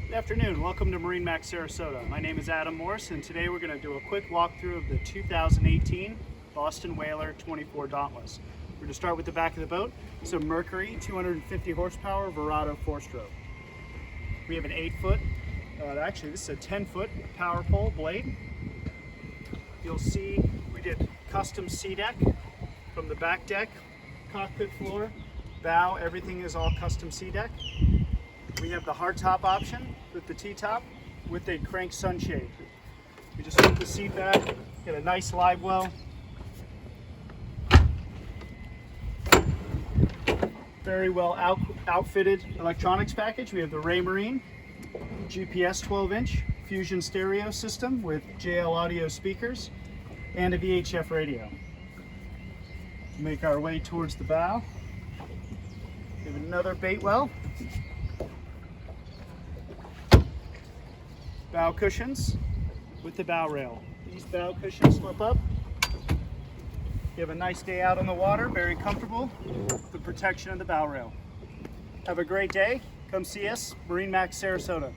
Good afternoon, welcome to MarineMax Sarasota. My name is Adam Morris, and today we're going to do a quick walkthrough of the 2018 Boston Whaler 24 Dauntless. We're going to start with the back of the boat. It's a Mercury 250 horsepower Verado 4-stroke. We have an 8-foot, actually this is a 10-foot power pole blade. You'll see we did custom sea deck from the back deck, cockpit floor, bow, everything is all custom sea deck. We have the hardtop option with the T-top with a crank sunshade. We just flip the seat back, get a nice live well. Very well outfitted electronics package. We have the Raymarine GPS 12-inch Fusion stereo system with JL audio speakers and a VHF radio. Make our way towards the bow. We have another bait well. Bow cushions with the bow rail. These bow cushions flip up. You have a nice day out on the water, very comfortable with the protection of the bow rail. Have a great day. Come see us, MarineMax Sarasota.